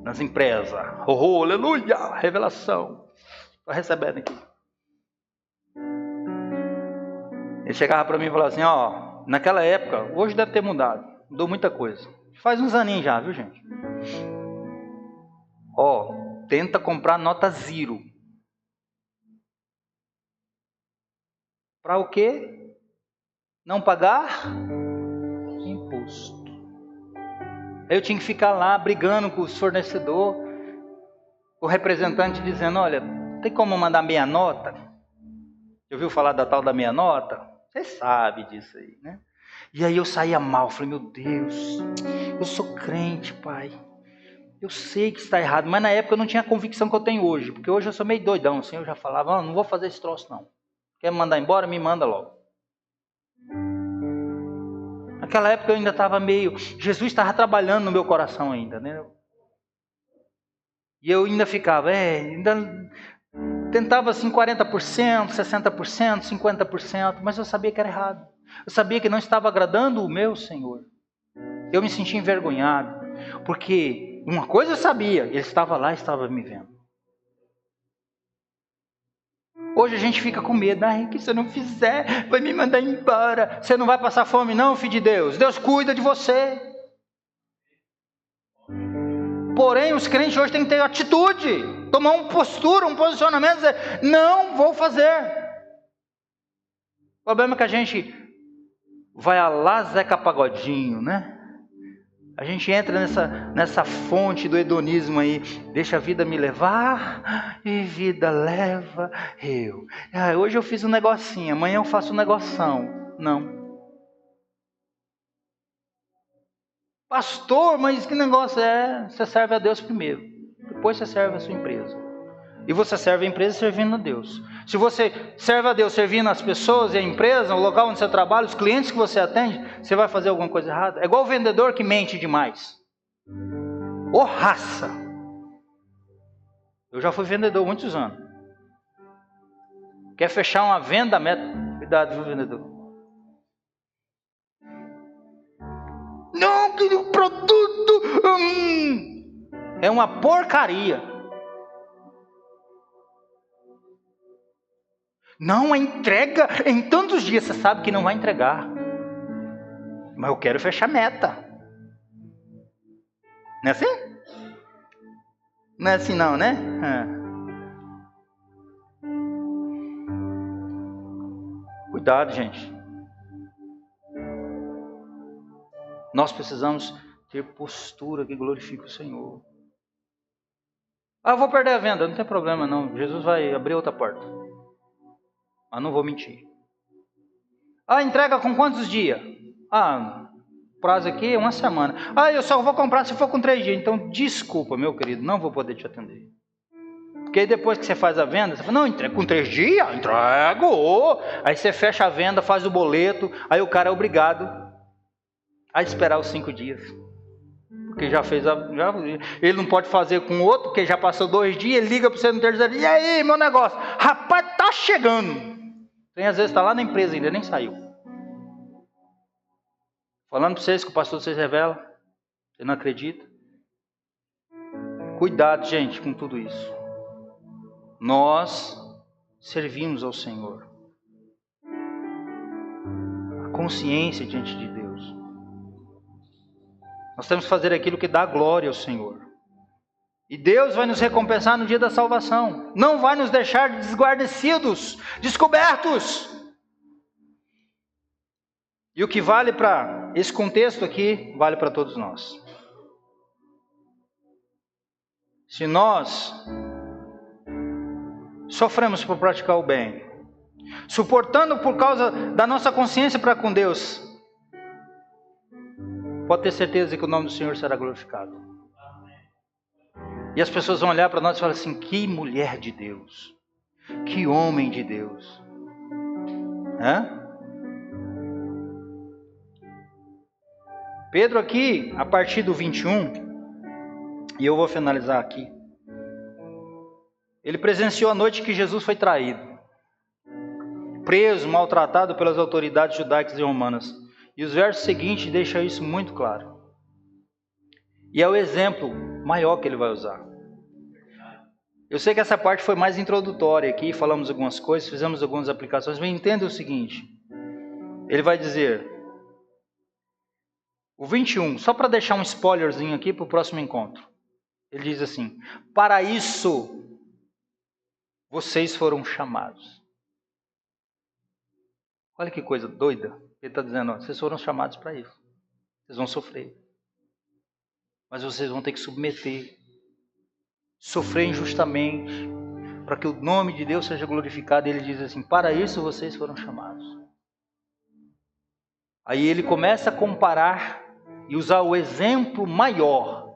nas empresas, aleluia, revelação, estou recebendo aqui. Ele chegava para mim e falava assim, naquela época, hoje deve ter mudado, mudou muita coisa, faz uns aninhos já, viu gente? Tenta comprar nota 0. Para o quê? Não pagar imposto. Eu tinha que ficar lá brigando com os fornecedores, o representante dizendo, olha, tem como mandar meia nota? Já ouviu falar da tal da meia nota? Você sabe disso aí, né? E aí eu saía mal, falei, meu Deus, eu sou crente, pai. Eu sei que está errado, mas na época eu não tinha a convicção que eu tenho hoje. Porque hoje eu sou meio doidão, assim, eu já falava, não vou fazer esse troço não. Quer me mandar embora? Me manda logo. Naquela época eu ainda estava meio... Jesus estava trabalhando no meu coração ainda, né? E eu ainda ficava, ainda tentava assim 40%, 60%, 50%, mas eu sabia que era errado. Eu sabia que não estava agradando o meu Senhor. Eu me sentia envergonhado, porque uma coisa eu sabia, Ele estava lá e estava me vendo. Hoje a gente fica com medo, que se eu não fizer, vai me mandar embora. Você não vai passar fome não, filho de Deus. Deus cuida de você. Porém, os crentes hoje têm que ter atitude, tomar uma postura, um posicionamento, dizer, não vou fazer. O problema é que a gente vai a lá Zeca Pagodinho, né? A gente entra nessa fonte do hedonismo aí, deixa a vida me levar, e vida leva eu. Hoje eu fiz um negocinho, amanhã eu faço um negoção. Não. Pastor, mas que negócio é? Você serve a Deus primeiro, depois você serve a sua empresa. E você serve a empresa servindo a Deus. Se você serve a Deus servindo as pessoas e a empresa, o local onde você trabalha, os clientes que você atende, você vai fazer alguma coisa errada? É igual o vendedor que mente demais. Ô raça! Eu já fui vendedor há muitos anos. Quer fechar uma venda, meta? Cuidado, viu, vendedor? Não, que o produto é uma porcaria. Não, a entrega em tantos dias. Você sabe que não vai entregar. Mas eu quero fechar meta. Não é assim? Não é assim não, né? Cuidado, gente. Nós precisamos ter postura que glorifique o Senhor. Eu vou perder a venda. Não tem problema não. Jesus vai abrir outra porta. Mas não vou mentir. Entrega com quantos dias? Prazo aqui é uma semana. Eu só vou comprar se for com 3 dias. Então, desculpa, meu querido, não vou poder te atender. Porque aí depois que você faz a venda, você fala, não, entrega com 3 dias? Entrego! Aí você fecha a venda, faz o boleto, aí o cara é obrigado a esperar os 5 dias. Porque já fez ele não pode fazer com outro, porque já passou 2 dias, ele liga para você no terceiro dia, e aí, meu negócio? Rapaz, tá chegando. Tem às vezes está lá na empresa ainda, nem saiu. Falando para vocês que o pastor vocês revela, você não acredita? Cuidado, gente, com tudo isso. Nós servimos ao Senhor. A consciência diante de Deus. Nós temos que fazer aquilo que dá glória ao Senhor. E Deus vai nos recompensar no dia da salvação. Não vai nos deixar desguarnecidos, descobertos. E o que vale para esse contexto aqui, vale para todos nós. Se nós sofremos por praticar o bem, suportando por causa da nossa consciência para com Deus, pode ter certeza que o nome do Senhor será glorificado. E as pessoas vão olhar para nós e falar assim, que mulher de Deus, que homem de Deus. Pedro aqui, a partir do 21, e eu vou finalizar aqui. Ele presenciou a noite que Jesus foi traído, preso, maltratado pelas autoridades judaicas e romanas. E os versos seguintes deixam isso muito claro. E é o exemplo maior que ele vai usar. Eu sei que essa parte foi mais introdutória aqui, falamos algumas coisas, fizemos algumas aplicações, mas entenda o seguinte. Ele vai dizer, o 21, só para deixar um spoilerzinho aqui para o próximo encontro. Ele diz assim, para isso vocês foram chamados. Olha que coisa doida. Ele está dizendo, vocês foram chamados para isso. Vocês vão sofrer. Mas vocês vão ter que submeter. Sofrer injustamente. Para que o nome de Deus seja glorificado. Ele diz assim, para isso vocês foram chamados. Aí ele começa a comparar e usar o exemplo maior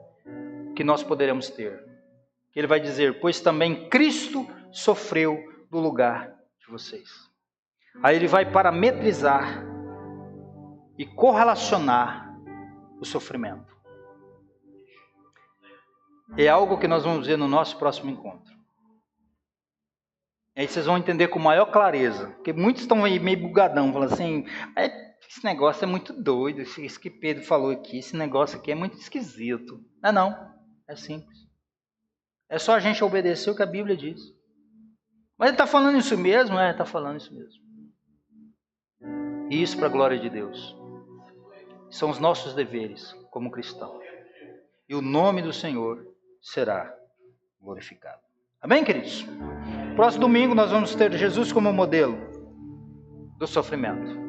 que nós poderemos ter. Ele vai dizer, pois também Cristo sofreu no lugar de vocês. Aí ele vai parametrizar e correlacionar o sofrimento. É algo que nós vamos ver no nosso próximo encontro. Aí vocês vão entender com maior clareza. Porque muitos estão aí meio bugadão, falando assim, esse negócio é muito doido, isso que Pedro falou aqui, esse negócio aqui é muito esquisito. Não, é simples. É só a gente obedecer o que a Bíblia diz. Mas ele está falando isso mesmo? Está falando isso mesmo. E isso para a glória de Deus. São os nossos deveres como cristãos. E o nome do Senhor será glorificado. Amém, queridos? Próximo domingo nós vamos ter Jesus como modelo do sofrimento.